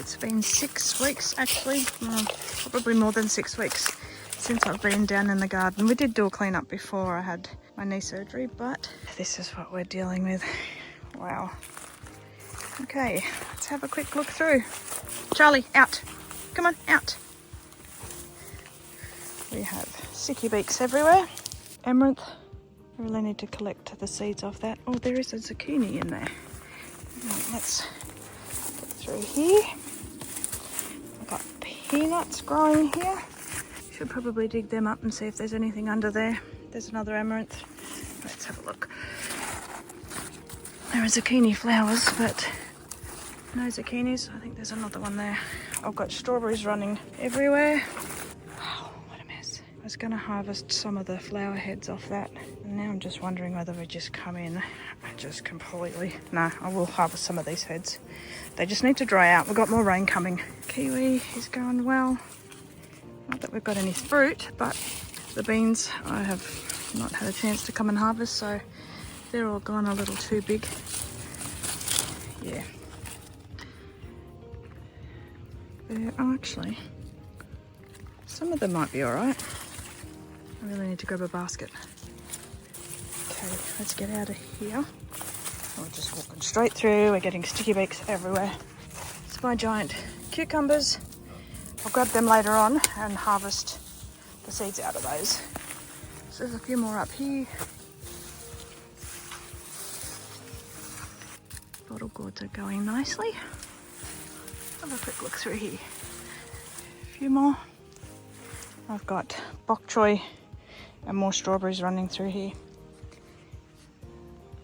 It's been 6 weeks actually, probably more than 6 weeks since I've been down in the garden. We did do a clean up before I had my knee surgery, but this is what we're dealing with. Wow. Okay, let's have a quick look through. Charlie, out. Come on, out. We have sicky beaks everywhere. Amaranth. I really need to collect the seeds off that. Oh, there is a zucchini in there. Right, let's get through here. I've got peanuts growing here. Should probably dig them up and see if there's anything under there. There's another amaranth. Let's have a look. There are zucchini flowers, but no zucchinis. I think there's another one there. I've got strawberries running everywhere. Wow, what a mess. I was going to harvest some of the flower heads off that. And now I'm just wondering whether we just come in and just completely... No, I will harvest some of these heads. They just need to dry out. We've got more rain coming. Kiwi is going well. Not that we've got any fruit, but the beans I have not had a chance to come and harvest, so they're all gone a little too big. Yeah. Oh, actually, some of them might be alright. I really need to grab a basket. Okay, let's get out of here. We're just walking straight through. We're getting sticky beaks everywhere. It's my giant cucumbers. I'll grab them later on and harvest the seeds out of those. So there's a few more up here. Bottle gourds are going nicely. Have a quick look through here. A few more. I've got bok choy and more strawberries running through here.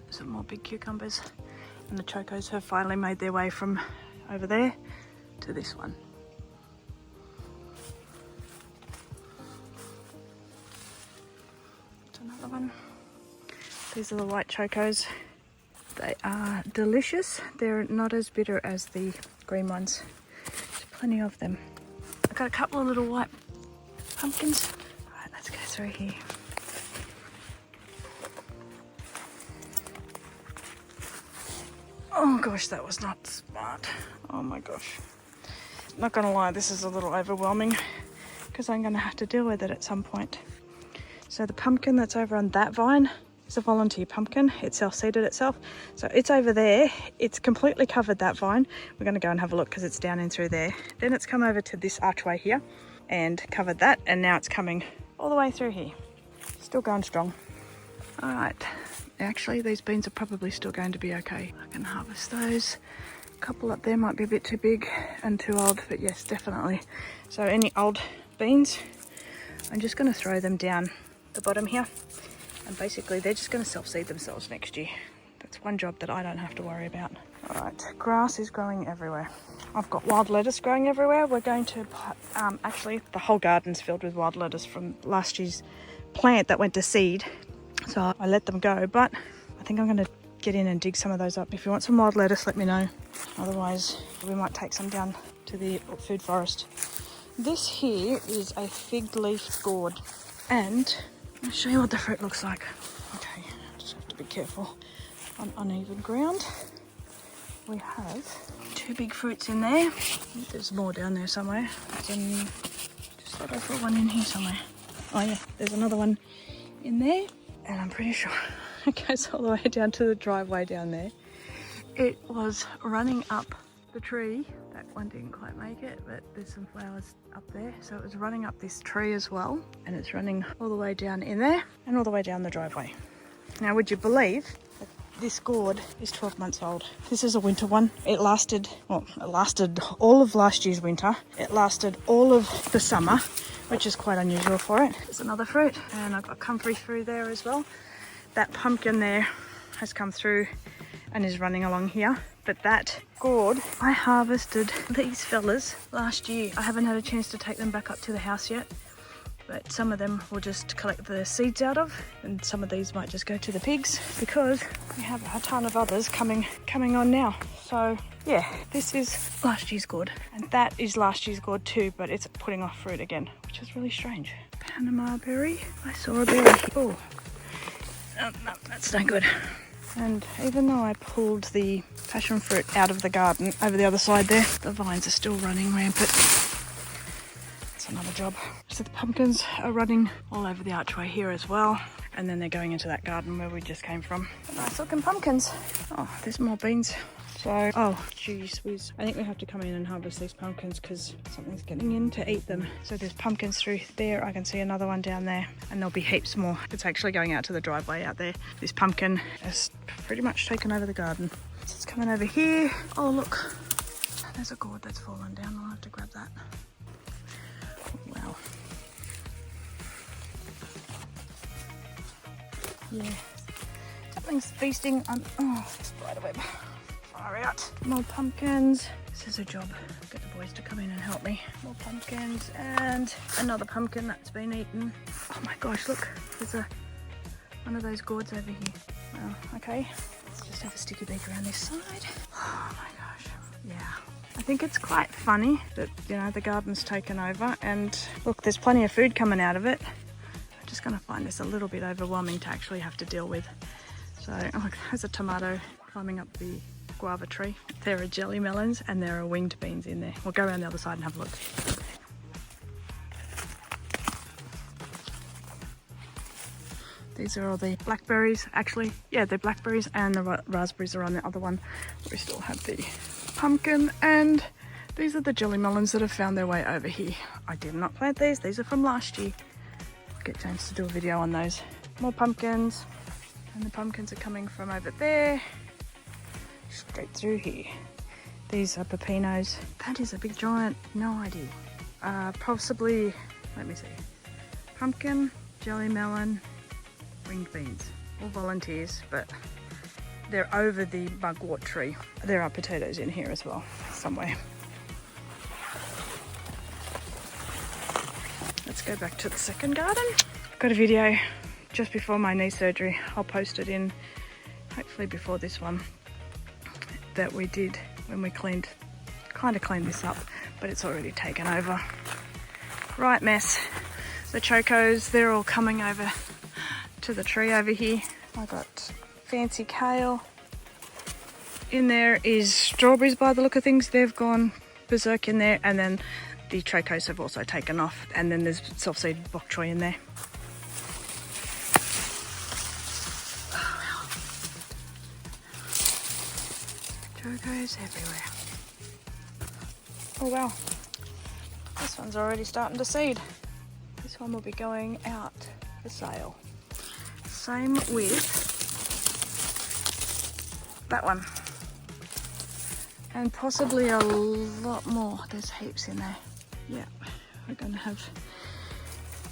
Some more big cucumbers. And the chokos have finally made their way from over there to this one. Another one. These are the white chokos. They are delicious. They're not as bitter as the green ones. There's plenty of them. I've got a couple of little white pumpkins. Alright, let's go through here. Oh gosh, that was not smart. Oh my gosh. Not gonna lie, this is a little overwhelming because I'm gonna have to deal with it at some point. So the pumpkin that's over on that vine is a volunteer pumpkin. It self-seeded itself. So it's over there. It's completely covered that vine. We're going to go and have a look because it's down in through there. Then it's come over to this archway here and covered that. And now it's coming all the way through here. Still going strong. All right. Actually, these beans are probably still going to be okay. I can harvest those. A couple up there might be a bit too big and too old, but yes, definitely. So any old beans, I'm just going to throw them down the bottom here, and basically they're just going to self-seed themselves next year. That's one job that I don't have to worry about. All right, grass is growing everywhere. I've got wild lettuce growing everywhere. We're going to actually the whole garden's filled with wild lettuce from last year's plant that went to seed, so I let them go, but I think I'm going to get in and dig some of those up. If you want some wild lettuce, let me know. Otherwise we might take some down to the food forest. This here is a fig leaf gourd, and I'll show you what the fruit looks like. Okay, just have to be careful on uneven ground. We have 2 big fruits in there. I think there's more down there somewhere. Just thought I saw one in here somewhere. Oh yeah, there's another one in there, and I'm pretty sure it goes all the way down to the driveway down there. It was running up the tree. That one didn't quite make it, but there's some flowers up there. So it was running up this tree as well, and it's running all the way down in there and all the way down the driveway. Now, would you believe that this gourd is 12 months old? This is a winter one. It lasted all of last year's winter. It lasted all of the summer, which is quite unusual for it. There's another fruit, and I've got comfrey through there as well. That pumpkin there has come through and is running along here. But that gourd, I harvested these fellas last year. I haven't had a chance to take them back up to the house yet, but some of them we'll just collect the seeds out of, and some of these might just go to the pigs because we have a ton of others coming on now. So yeah, this is last year's gourd, and that is last year's gourd too, but it's putting off fruit again, which is really strange. Panama berry. I saw a berry. Oh, no, that's no good. And even though I pulled the passion fruit out of the garden over the other side there, the vines are still running rampant. That's another job. So the pumpkins are running all over the archway here as well. And then they're going into that garden where we just came from. Nice looking pumpkins. Oh, there's more beans. So, oh, geez whiz. I think we have to come in and harvest these pumpkins because something's getting in to eat them. So there's pumpkins through there. I can see another one down there, and there'll be heaps more. It's actually going out to the driveway out there. This pumpkin has pretty much taken over the garden. So it's coming over here. Oh, look. There's a gourd that's fallen down. I'll have to grab that. Wow. Yeah. Something's feasting on... Oh, spider web. Far out. More pumpkins. This is a job. Get the boys to come in and help me. More pumpkins and another pumpkin that's been eaten. Oh my gosh, look. There's one of those gourds over here. Well, okay. Let's just have a sticky beak around this side. Oh my gosh. Yeah. I think it's quite funny that, you know, the garden's taken over and look, there's plenty of food coming out of it. I'm just going to find this a little bit overwhelming to actually have to deal with. So, oh, look, there's a tomato climbing up the guava tree. There are jelly melons and there are winged beans in there. We'll go around the other side and have a look. These are all the blackberries, actually. Yeah, they're blackberries and the raspberries are on the other one. We still have the pumpkin and these are the jelly melons that have found their way over here. I did not plant these are from last year. I'll get James to do a video on those. More pumpkins and the pumpkins are coming from over there straight through here. These are pepinos. That is a big giant, no idea. Possibly, let me see. Pumpkin, jelly melon, winged beans. All volunteers, but they're over the mugwort tree. There are potatoes in here as well, somewhere. Let's go back to the second garden. I've got a video just before my knee surgery. I'll post it in, hopefully before this one, that we did when we kind of cleaned this up, but it's already taken over. Right mess. The chocos, they're all coming over to the tree over here. I got fancy kale. In there is strawberries by the look of things. They've gone berserk in there, and then the chocos have also taken off, and then there's self-seeded bok choy in there. Chocos everywhere. Oh wow, this one's already starting to seed. This one will be going out for sale. Same with that one. And possibly a lot more. There's heaps in there. Yeah, we're going to have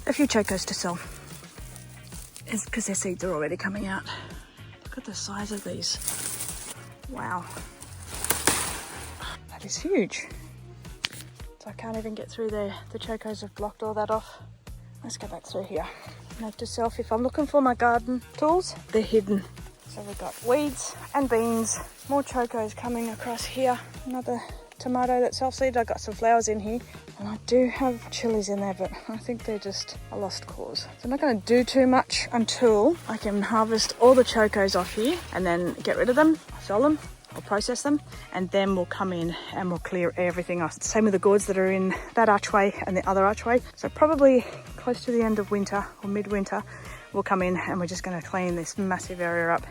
a few chocos to sell. It's because their seeds are already coming out. Look at the size of these. Wow. That is huge. So I can't even get through there. The chocos have blocked all that off. Let's go back through here. Note to self, if I'm looking for my garden tools, they're hidden. So we've got weeds and beans. More chocos coming across here. Another tomato that's self-seeded. I've got some flowers in here. And I do have chilies in there, but I think they're just a lost cause. So I'm not going to do too much until I can harvest all the chocos off here and then get rid of them, sell them, or process them, and then we'll come in and we'll clear everything else. Same with the gourds that are in that archway and the other archway. So probably close to the end of winter or midwinter, we'll come in and we're just going to clean this massive area up.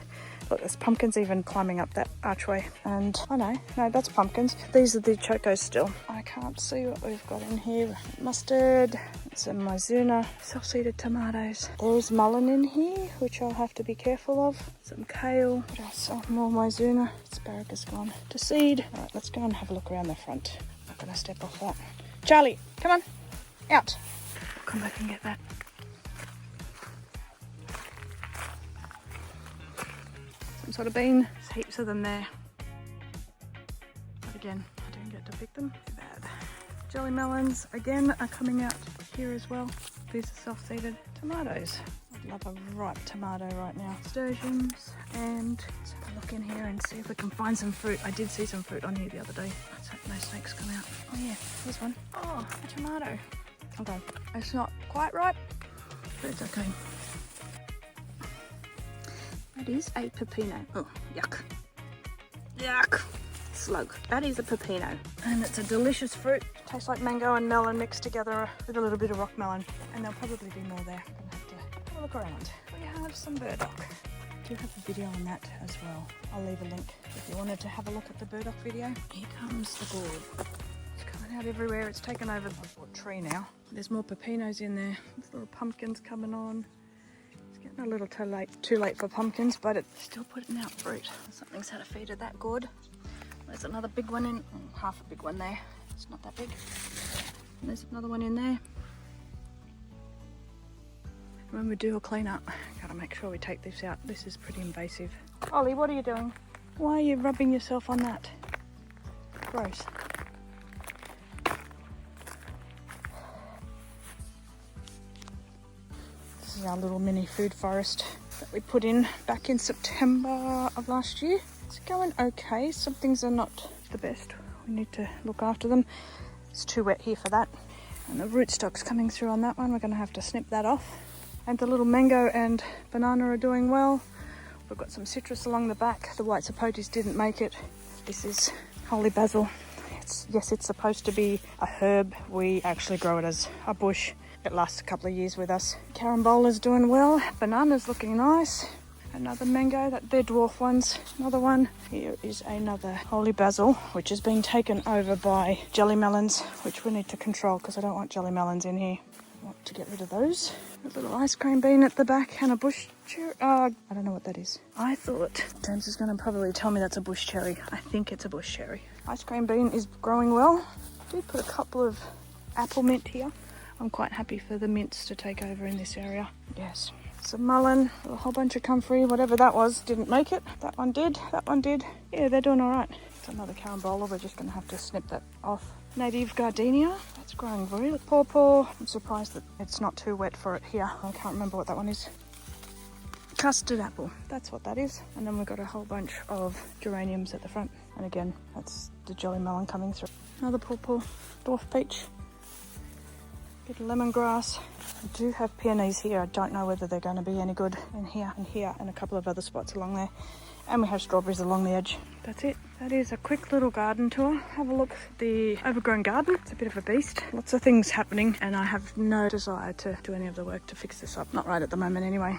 Look, there's pumpkins even climbing up that archway. And, oh no, that's pumpkins. These are the chocos still. I can't see what we've got in here. Mustard, some Mizuna, self-seeded tomatoes. There's mullein in here, which I'll have to be careful of. Some kale, what else? Oh, more Mizuna. Asparagus gone to seed. All right, let's go and have a look around the front. I'm not gonna step off that. Charlie, come on, out. I'll come back and get that. Some sort of bean. There's heaps of them there. But again, I didn't get to pick them. Too bad. Jelly melons, again, are coming out here as well. These are self-seeded tomatoes. I'd love a ripe tomato right now. Sturgeons, and let's have a look in here and see if we can find some fruit. I did see some fruit on here the other day. Let's hope no snakes come out. Oh yeah, there's one. Oh, a tomato. Okay, it's not quite ripe, but it's okay. That is a pepino. Oh, yuck. Yuck. Slug. That is a pepino. And it's a delicious fruit. Tastes like mango and melon mixed together with a little bit of rock melon. And there'll probably be more there. I'm gonna have to have a look around. We have some burdock. I do have a video on that as well. I'll leave a link if you wanted to have a look at the burdock video. Here comes the gourd. It's coming out everywhere. It's taken over the tree now. There's more pepinos in there. There's little pumpkins coming on. Getting a little too late for pumpkins, but it's still putting out fruit. Something's had a feed of that gourd. There's another big one in, half a big one there. It's not that big. And there's another one in there. When we do a clean up, gotta make sure we take this out. This is pretty invasive. Ollie, what are you doing? Why are you rubbing yourself on that? Gross. This is our little mini food forest that we put in back in September of last year. It's going okay. Some things are not the best. We need to look after them. It's too wet here for that. And the rootstock's coming through on that one. We're going to have to snip that off. And the little mango and banana are doing well. We've got some citrus along the back. The white sapotes didn't make it. This is holy basil. Yes, it's supposed to be a herb. We actually grow it as a bush. It lasts a couple of years with us. Carambola's doing well. Banana's looking nice. Another mango, they're dwarf ones. Another one. Here is another holy basil, which is being taken over by jelly melons, which we need to control because I don't want jelly melons in here. I want to get rid of those. A little ice cream bean at the back and a bush cherry. I don't know what that is. I thought James is going to probably tell me that's a bush cherry. I think it's a bush cherry. Ice cream bean is growing well. I did put a couple of apple mint here. I'm quite happy for the mints to take over in this area. Yes. Some mullein, a whole bunch of comfrey, whatever that was, didn't make it. That one did, that one did. Yeah, they're doing all right. It's another carambola, we're just gonna have to snip that off. Native gardenia, that's growing very pawpaw. I'm surprised that it's not too wet for it here. I can't remember what that one is. Custard apple, that's what that is. And then we've got a whole bunch of geraniums at the front. And again, that's the jelly melon coming through. Another pawpaw, dwarf peach. Bit of lemongrass. I do have peonies here. I don't know whether they're going to be any good in here and a couple of other spots along there. And we have strawberries along the edge. That's it. That is a quick little garden tour. Have a look at the overgrown garden. It's a bit of a beast. Lots of things happening and I have no desire to do any of the work to fix this up. Not right at the moment anyway.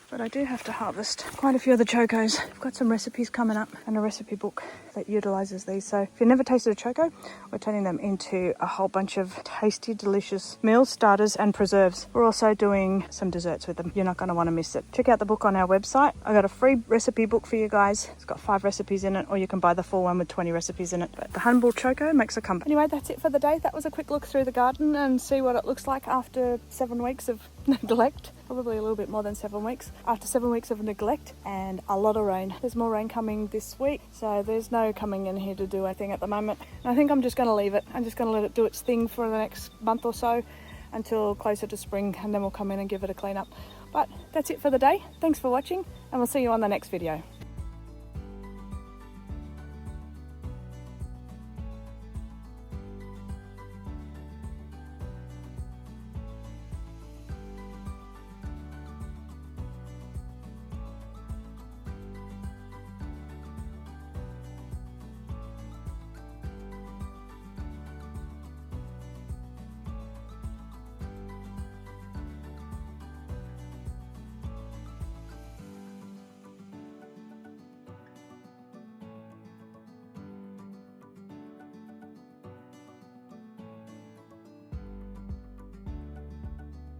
But I do have to harvest quite a few of the chocos. I've got some recipes coming up and a recipe book that utilises these. So if you've never tasted a choco, we're turning them into a whole bunch of tasty, delicious meals, starters and preserves. We're also doing some desserts with them. You're not going to want to miss it. Check out the book on our website. I got a free recipe book for you guys. It's got 5 recipes in it, or you can buy the full one with 20 recipes in it. But the humble choco makes a comeback. Anyway, that's it for the day. That was a quick look through the garden and see what it looks like after 7 weeks of neglect. Probably a little bit more than 7 weeks. After 7 weeks of neglect and a lot of rain. There's more rain coming this week, so there's no coming in here to do anything at the moment. And I think I'm just going to leave it. I'm just going to let it do its thing for the next month or so until closer to spring, and then we'll come in and give it a clean up. But that's it for the day. Thanks for watching, and we'll see you on the next video.